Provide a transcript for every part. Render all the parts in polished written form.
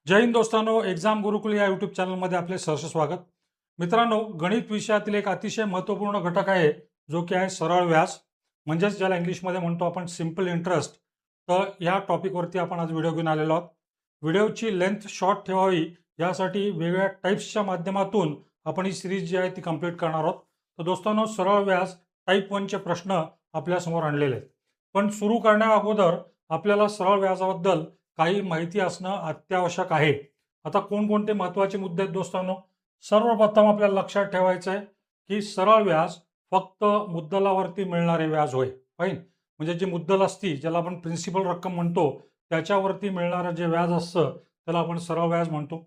जय Hind दोस्तांनो, exam गुरुकुल या YouTube चॅनलमध्ये आपले सहर्ष स्वागत. मित्रांनो, गणित विषयातील एक अतिशय महत्त्वपूर्ण घटक आहे जो की आहे सरळ व्याज, म्हणजेच ज्याला इंग्लिशमध्ये म्हणतो आपण सिम्पल इंटरेस्ट. तर या टॉपिकवरती आपण आज व्हिडिओ घेऊन आलेलो आहोत. व्हिडिओची लेंथ शॉर्ट ठेवावी यासाठी वेगवेगळ्या टाईप्सच्या माध्यमातून आपण ही सिरीज जी आहे ती कंप्लीट करणार आहोत. तर दोस्तांनो, सरळ व्याज टाईप 1चे प्रश्न आपल्यासमोर आणलेले आहेत. पण सुरू करण्या अगोदर आपल्याला सरळ व्याजाबद्दल काही माहिती असणं अत्यावश्यक आहे. आता कोणकोणते महत्त्वाचे मुद्दे आहेत दोस्तांनो? सर्वप्रथम आपल्याला लक्षात ठेवायचं आहे की सरळ व्याज फक्त मुद्दलावरती मिळणारे व्याज होय. फाईन. म्हणजे जी मुद्दल असती, ज्याला आपण प्रिन्सिपल रक्कम म्हणतो, त्याच्यावरती मिळणारं जे व्याज असतं त्याला आपण सरळ व्याज म्हणतो.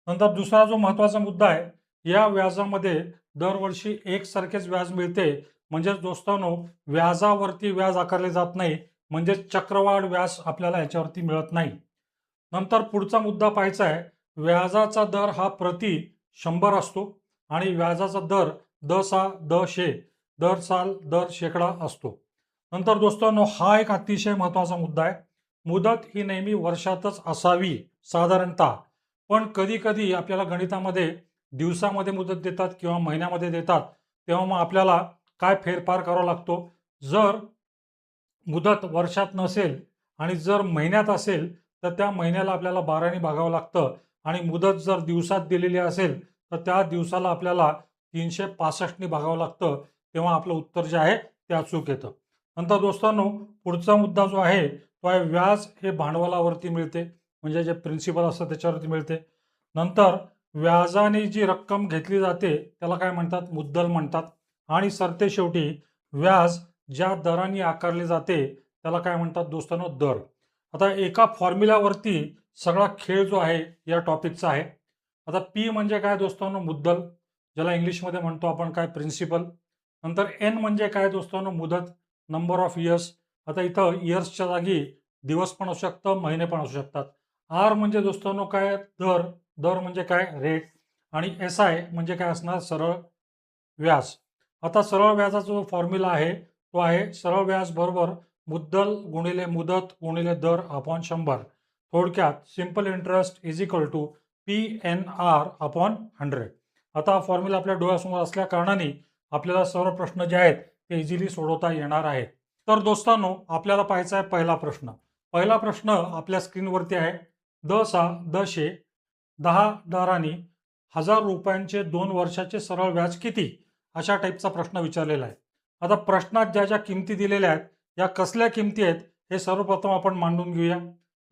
नंतर दुसरा जो महत्त्वाचा मुद्दा आहे, या व्याजामध्ये दरवर्षी एकसारखेच व्याज मिळते. म्हणजेच दोस्तांनो, व्याजावरती व्याज आकारले जात नाही, म्हणजे चक्रवाढ व्याज आपल्याला याच्यावरती मिळत नाही. नंतर पुढचा मुद्दा पाहायचा आहे, व्याजाचा दर हा प्रति 100 असतो आणि व्याजाचा दर दसा दशे दर साल दर शेकडा असतो. नंतर दोस्तांनो, हा एक अतिशय महत्त्वाचा मुद्दा आहे. मुदत ही नेहमी वर्षातच असावी साधारणतः, पण कधी कधी आपल्याला गणितामध्ये दिवसामध्ये मुदत देतात किंवा महिन्यामध्ये देतात, तेव्हा मग आपल्याला काय फेरफार करावा लागतो. जर मुदत वर्षात नसेल आणि जर महिन्यात असेल तर त्या महिन्याला आपल्याला 12ने भागावं लागतं आणि मुदत जर दिवसात दिलेली असेल तर त्या दिवसाला आपल्याला 365ने भागावं लागतं. तेव्हा आपलं उत्तर जे आहे ते अचूक येतं. नंतर दोस्तांनो, पुढचा मुद्दा जो आहे तो आहे व्याज हे भांडवलावरती मिळते, म्हणजे जे प्रिन्सिपल असतं त्याच्यावरती मिळते. नंतर व्याजाने जी रक्कम घेतली जाते त्याला काय म्हणतात? मुद्दल म्हणतात. आणि सरते शेवटी व्याज ज्या दराने आकारले जाते त्याला काय म्हणतात दोस्तांनो? दर. आता एका फॉर्म्युलावरती सगळा खेळ जो आहे या टॉपिकचा आहे. आता पी म्हणजे काय दोस्तांनो? मुद्दल, ज्याला इंग्लिशमध्ये म्हणतो आपण काय? प्रिन्सिपल. नंतर एन म्हणजे काय दोस्तांनो? मुदत, नंबर ऑफ इयर्स. आता इथं इयर्सच्या जागी दिवस पण असू शकतं, महिने पण असू शकतात. आर म्हणजे दोस्तांनो काय? दर. दर म्हणजे काय? रेट. आणि एस आय म्हणजे काय असणार? सरळ व्याज. आता सरळ व्याजाचा जो फॉर्म्युला आहे तो आहे सरळ व्याज बरोबर मुद्दल गुणिले मुदत गुणिले दर अपॉन 100. थोडक्यात simple interest is equal to PNR upon 100. आता हा फॉर्म्युला आपल्या डोळ्यासमोर असल्या कारणाने आपल्याला सर्व प्रश्न जे आहेत ते इझिली सोडवता येणार आहेत. तर दोस्तांनो, आपल्याला पाहायचा आहे पहिला प्रश्न. पहिला प्रश्न आपल्या स्क्रीनवरती आहे. दसा दशे 10 दरांनी 1000 रुपयांचे 2 वर्षाचे सरळ व्याज किती? अशा टाईपचा प्रश्न विचारलेला आहे. आता प्रश्नात ज्या ज्या किमती दिलेल्या आहेत या कसल्या किमती आहेत हे सर्वप्रथम आपण मांडून घेऊया.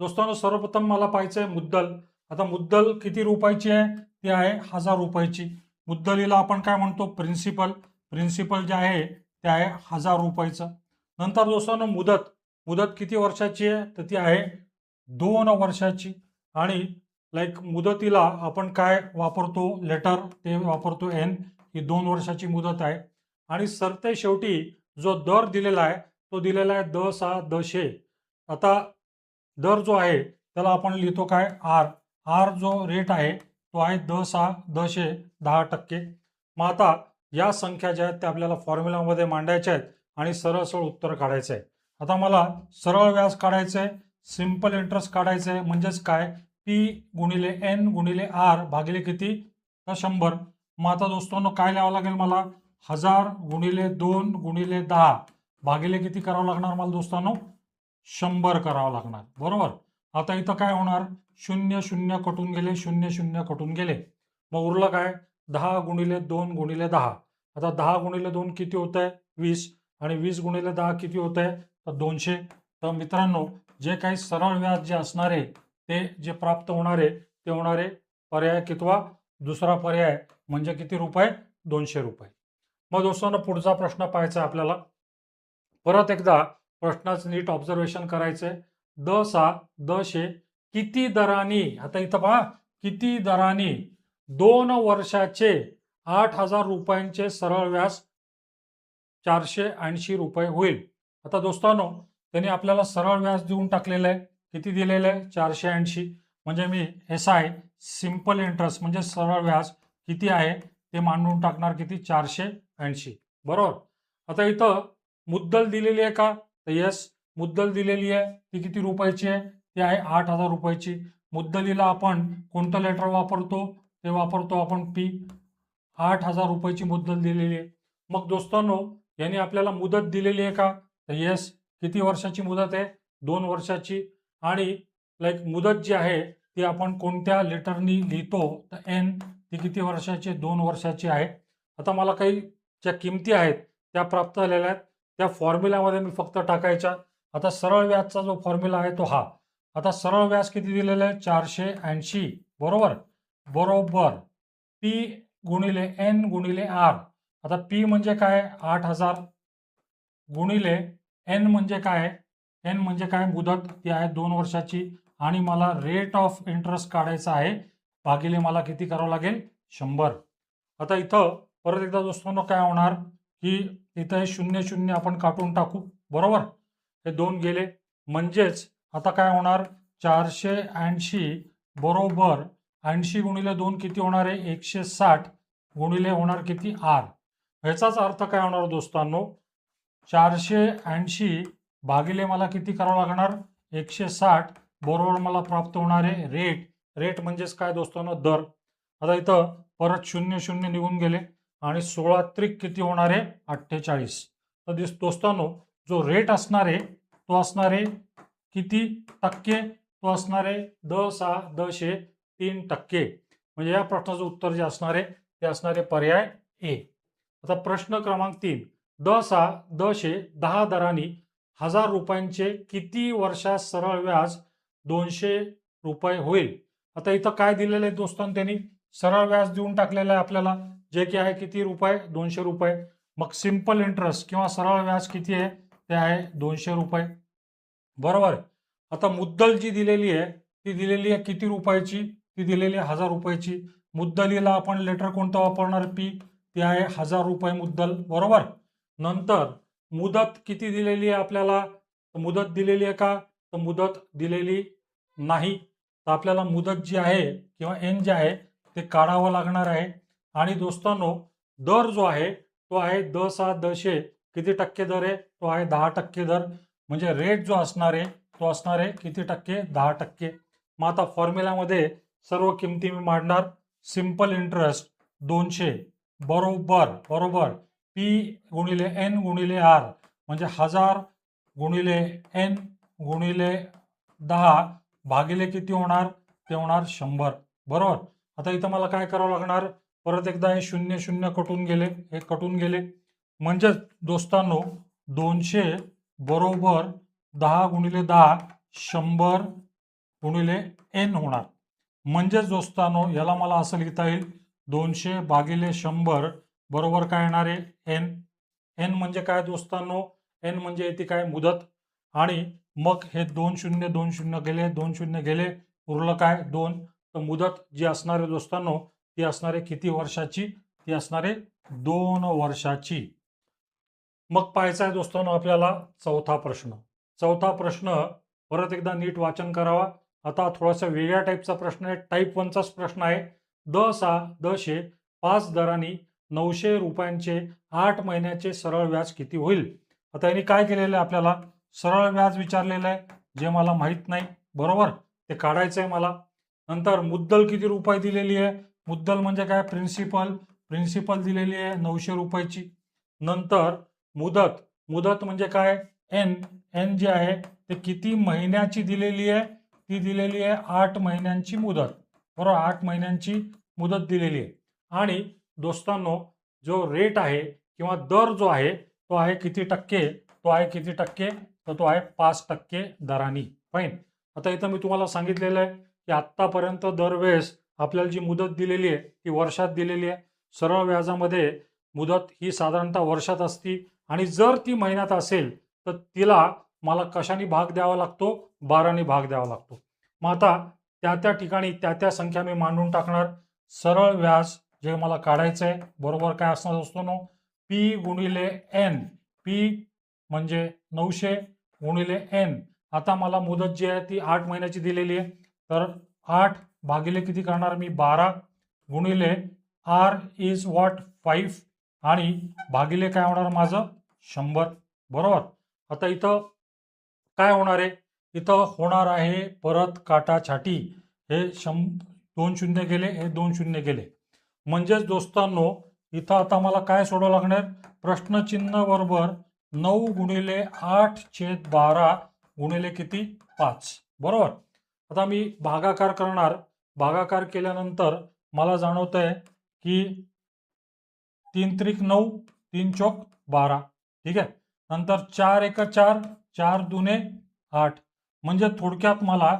दोस्तांनो, सर्वप्रथम मला पाहायचं आहे मुद्दल. आता मुद्दल किती रुपयाची आहे? ती आहे 1000 रुपयाची. मुद्दलीला आपण काय म्हणतो? प्रिन्सिपल. प्रिन्सिपल जे आहे ते आहे 1000 रुपयाचं. नंतर दोस्तांनो, मुदत. मुदत किती वर्षाची आहे? तर ती आहे 2 वर्षाची. आणि मुदतीला आपण काय वापरतो? लेटर, ते वापरतो एन. ही 2 वर्षाची मुदत आहे. आणि सरते शेवटी जो दर दिलेला आहे तो दिलेला आहे दसा दशे. आता दर जो आहे त्याला आपण लिहितो काय? आर. आर जो रेट आहे तो आहे दसा दशे 10%. मग आता या संख्या ज्या आहेत त्या आपल्याला फॉर्म्युलामध्ये मांडायच्या आहेत आणि सरळ सरळ उत्तर काढायचं आहे. आता मला सरळ व्याज काढायचं आहे, सिंपल इंटरेस्ट काढायचं आहे, म्हणजेच काय? पी गुणिले एन गुणिले आर भागिले किती? तर 100. मग आता दोस्तांनो काय लिहावं लागेल मला? 1000 गुणिले 2 गुणिले 10 भागिले किती करावं लागणार मला दोस्तांनो? 100 करावं लागणार. बरोबर. आता इथं काय होणार? 0 0 कटून गेले, 0 0 कटून गेले. मग उरलं काय? 10 गुणिले 2 गुणिले 10. आता 10 गुणिले 2 किती होत आहे? 20. आणि 20 गुणिले 10 किती होत आहे? तर 200. तर मित्रांनो, जे काही सरळ व्याज जे असणार आहे ते जे प्राप्त होणारे ते होणारे पर्याय कितवा? दुसरा पर्याय. म्हणजे किती रुपये? 200 रुपये. मग दोस्तांनो, पुढचा प्रश्न पाहायचा आपल्याला. परत एकदा प्रश्नाचं नीट ऑब्झर्वेशन करायचंय. दसा दशे किती दराने, आता इथं पहा, किती दराने 2 वर्षाचे 8000 रुपयांचे सरळ व्याज 480 रुपये होईल. आता दोस्तांनो, त्यांनी आपल्याला सरळ व्याज देऊन टाकलेलं आहे. किती दिलेलं आहे? 480. म्हणजे मी एस आय सिंपल इंटरेस्ट म्हणजे सरळ व्याज किती आहे ते मांडून टाकणार. किती? 480. बरोबर. आता इथं मुद्दल दिलेली आहे का? तर येस, मुद्दल दिलेली आहे. ती किती रुपयाची आहे? ती आहे 8000 रुपयाची. मुद्दलीला आपण कोणतं लेटर वापरतो, ते वापरतो आपण पी. 8,000 रुपयाची मुद्दल दिलेली आहे. मग दोस्तांनो, यांनी आपल्याला मुदत दिलेली आहे का? तर येस. किती वर्षाची मुदत आहे? 2 वर्षाची. आणि मुदत जी आहे ती आपण कोणत्या लेटरनी लिहितो, तर एन. ती किती वर्षाची? 2 वर्षाची आहे. आता मला काही ज्या किमती आहेत त्या प्राप्त झालेल्या आहेत, त्या फॉर्म्युल्यामध्ये मी फक्त टाकायच्या. आता सरळ व्याजचा जो फॉर्म्युला आहे तो हा. आता सरळ व्याज किती दिलेलं आहे? 480. बरोबर बरोबर पी गुणिले एन गुणिले आर. आता पी म्हणजे काय? 8,000 गुणिले एन म्हणजे काय? एन म्हणजे काय? मुदत ती आहे 2 वर्षाची. आणि मला रेट ऑफ इंटरेस्ट काढायचा आहे, भागिले मला किती करावं लागेल? 100. आता इथं परत एकदा दोस्तांनो काय होणार की इथं हे 0 आपण काढून टाकू. बरोबर, हे 2 गेले. म्हणजेच आता काय होणार? 480 बरोबर 80 गुणिले 2 किती होणार आहे? 160 गुणिले होणार किती? आर. ह्याचाच अर्थ काय होणार दोस्तांनो? 480 भागिले मला किती करावं लागणार? 160 बरोबर मला प्राप्त होणार आहे रेट. रेट म्हणजेच काय दोस्तांनो? दर. आता इथं परत 0 निघून गेले आणि 16 त्रिक किती होणार आहे? 48. तर दोस्तांनो, जो रेट असणार आहे तो असणार आहे किती टक्के? तो असणार आहे 10,3%. म्हणजे या प्रश्नाचं उत्तर जे असणार आहे ते असणार आहे पर्याय ए. आता प्रश्न क्रमांक 3. 10 दरांनी 1,000 रुपयांचे किती वर्षात सरळ व्याज 200 रुपये होईल? आता इथं काय दिलेलं आहे दोस्तांनो? त्यांनी सरळ व्याज देऊन टाकलेलं आहे आपल्याला, जे की आहे किती रुपये? 200 रुपये. मग सिंपल इंटरेस्ट किंवा सरळ व्याज किती आहे? ते आहे 200 रुपये. बरोबर. आता मुद्दल जी दिलेली आहे ती दिलेली आहे किती रुपयाची? ती दिलेली आहे 1,000 रुपयाची. मुद्दलीला आपण लेटर कोणतं वापरणार? पी. ती आहे 1,000 रुपये मुद्दल. बरोबर. नंतर मुदत किती दिलेली आहे आपल्याला? मुदत दिलेली आहे का? तर मुदत दिलेली नाही. तर आपल्याला मुदत जी आहे किंवा एन जे आहे ते काढावं लागणार आहे. आणि दोस्तांनो, दर जो आहे तो आहे 10,10 किती टक्के दर आहे? तो आहे 10% दर. म्हणजे रेट जो असणार आहे तो असणार आहे किती टक्के? 10%. मग आता फॉर्म्युल्यामध्ये सर्व किमती मी मांडणार. सिंपल इंटरेस्ट 200 बरोबर पी गुणिले एन गुणिले आर. म्हणजे 1,000 गुणिले एन गुणिले 10 भागिले किती होणार? ते होणार 100. बरोबर. आता इथं मला काय करावं लागणार? परत एकदा हे 0 कटून गेले, हे कटून गेले. म्हणजे दोस्तांनो, 200 बरोबर 10 गुणिले 10 100 गुणिले एन होणार. म्हणजेच दोस्तांनो, याला मला असं लिहिता येईल 200 भागिले 100 बरोबर काय येणार आहे? एन. एन म्हणजे काय दोस्तांनो? एन म्हणजे येते काय? मुदत. आणि मग हे 2 0 गेले, 2 गेले, उरलं काय? 2. तर मुदत जी असणार आहे दोस्तांनो ती असणार आहे किती वर्षाची? ती असणार आहे 2 वर्षाची. मग पाहायचा आहे दोस्तांनो आपल्याला चौथा प्रश्न. चौथा प्रश्न परत एकदा नीट वाचन करावा. आता थोडासा वेगळ्या टाईपचा प्रश्न आहे, टाईप 1चाच प्रश्न आहे. 5 दरांनी 900 रुपयांचे 8 महिन्याचे सरळ व्याज किती होईल? आता यांनी काय केलेलं आहे? आपल्याला सरळ व्याज विचारलेलं आहे, जे मला माहित नाही. बरोबर, ते काढायचं आहे मला. नंतर मुद्दल किती रुपये दिलेली आहे? मुद्दल म्हणजे काय? प्रिन्सिपल दिलेली आहे 900 रुपयाची. नंतर मुदत म्हणजे काय? एन जे आहे ते किती महिन्याची दिलेली आहे? ती दिलेली आहे 8 महिन्यांची मुदत. बरोबर, 8 महिन्यांची मुदत दिलेली आहे. आणि दोस्तांनो, जो रेट आहे किंवा दर जो आहे तो आहे किती टक्के? तो आहे किती टक्के? तर तो आहे 5% दरांनी. फाईन. आता इथं मी तुम्हाला सांगितलेलं आहे की आत्तापर्यंत दरवेळेस आपल्याला जी मुदत दिलेली आहे ती वर्षात दिलेली आहे. सरळ व्याजामध्ये मुदत ही साधारणतः वर्षात असती आणि जर ती महिन्यात असेल तर तिला मला कशाने भाग द्यावा लागतो? 12ने भाग द्यावा लागतो. मग आता त्या ठिकाणी त्या संख्या मी मांडून टाकणार. सरळ व्याज जे मला काढायचं आहे बरोबर काय असणार दोस्तांनो? पी गुणिले एन. पी म्हणजे 900 गुणिले एन. आता मला मुदत जी आहे ती 8 महिन्याची दिलेली आहे, तर 8 भागिले किती करणार मी? 12 गुणिले आर इज व्हॉट? 5 आणि भागिले काय होणार माझं? 100. बरोबर. आता इथं काय होणार आहे? इथं होणार आहे परत काटाछाटी. हे 2 शून्य गेले, हे 2 शून्य गेले. म्हणजेच दोस्तांनो इथं आता मला काय सोडावं लागणार, प्रश्नचिन्ह बरोबर 9 गुणिले 8/12 गुणिले किती 5. बरोबर. आता मी भागाकार करणार. भागाकार केल्यानंतर मला जाणवत आहे की 3 त्रिक 9, 3 चौक 12. ठीक आहे. नंतर 4 एक 4, 4 दुने 8. म्हणजे थोडक्यात मला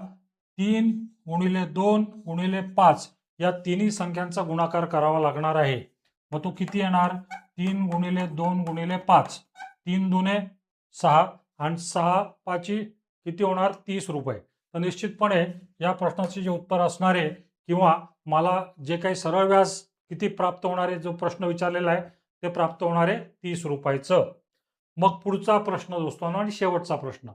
3 गुणिले 2 गुणिले 5 या तिन्ही संख्यांचा गुणाकार करावा लागणार आहे. मग तो किती येणार, 3 गुणिले 2 गुणिले 5, 3 दुने 6 आणि 6 पाची किती होणार 30 रुपये. तर निश्चितपणे या प्रश्नाचे जे उत्तर असणार आहे किंवा मला जे काही सरळ व्याज किती प्राप्त होणार आहे, जो प्रश्न विचारलेला आहे ते प्राप्त होणार आहे 30 रुपयाचं. मग पुढचा प्रश्न दोस्तांनो आणि शेवटचा प्रश्न,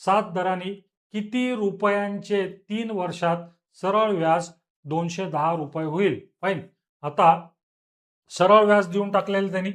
7 दरांनी किती रुपयांचे 3 वर्षात सरळ व्याज 210 रुपये होईल. फाईन. आता सरळ व्याज देऊन टाकलेलं त्यांनी.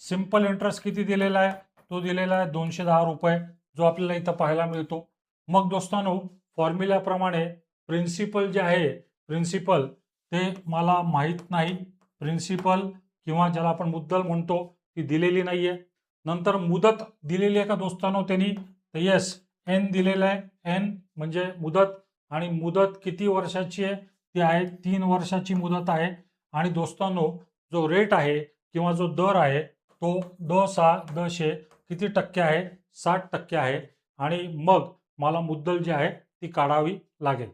सिंपल इंटरेस्ट किती दिलेला आहे, तो दिलेला आहे 210 रुपये, जो आपल्याला इथं पाहायला मिळतो. मग दोस्तांनो फॉर्म्युल्याप्रमाणे प्रिन्सिपल जे आहे, प्रिन्सिपल ते मला माहीत नाही. प्रिन्सिपल किंवा ज्याला आपण मुद्दल म्हणतो ती दिलेली नाहीये. नंतर मुदत दिलेली आहे का दोस्तांनो त्यांनी, तर येस एन दिलेलं आहे. एन म्हणजे मुदत, आणि मुदत किती वर्षाची आहे, ती आहे 3 वर्षाची मुदत आहे. आणि दोस्तांनो जो रेट आहे किंवा जो दर आहे तो 10 किती टक्के आहे, 60% आहे. आणि मग मला मुद्दल जी आहे ती काढावी लागेल.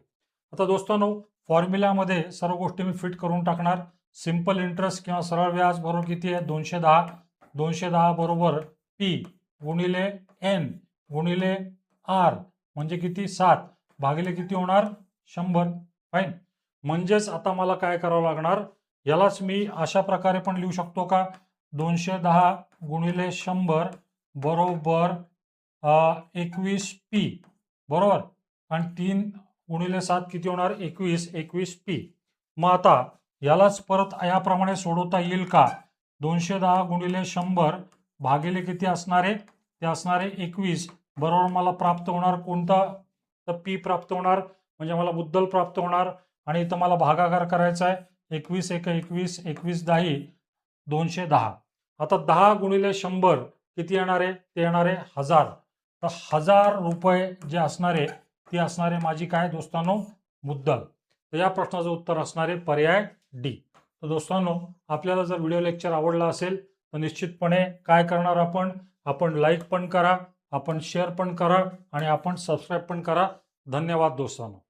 आता दोस्तांनो फॉर्म्युल्यामध्ये सर्व गोष्टी मी फिट करून टाकणार. सिंपल इंटरेस्ट किंवा सरळ व्याज बरोबर किती आहे 210. 210 बरोबर पी गुणिले एन गुणिले आर म्हणजे किती 7 भागिले किती होणार 100. फाईन. म्हणजेच आता मला काय करावं लागणार, यालाच मी अशा प्रकारे पण लिहू शकतो का, 210 गुणिले 100 बरोबर 21 पी. बरोबर. आणि 3 गुणिले 7 किती होणार 21 पी. मग आता यालाच परत याप्रमाणे सोडवता येईल का, 210 गुणिले 100 भागिले किती असणार आहे, ते असणार आहे 21. बरोबर मला प्राप्त होणार कोणता, तर पी प्राप्त होणार, म्हणजे मला मुद्दल प्राप्त होणार. आणि इथं मला भागाकार करायचा आहे. 21 एक 21, 21 10 210. आता 10 गुणिले 100 किती येणार आहे, ते येणार आहे 1000. तर 1000 रुपये जे असणार आहे ती असणार आहे माझी काय दोस्तांनो मुद्दल. तर या प्रश्नाचं उत्तर असणार आहे पर्याय डी. तर दोस्तांनो आपल्याला जर व्हिडिओ लेक्चर आवडला असेल तर निश्चितपणे काय करणार आपण लाईक पण करा, आपण शेअर पण करा आणि आपण सबस्क्राईब पण करा. धन्यवाद दोस्तांनो.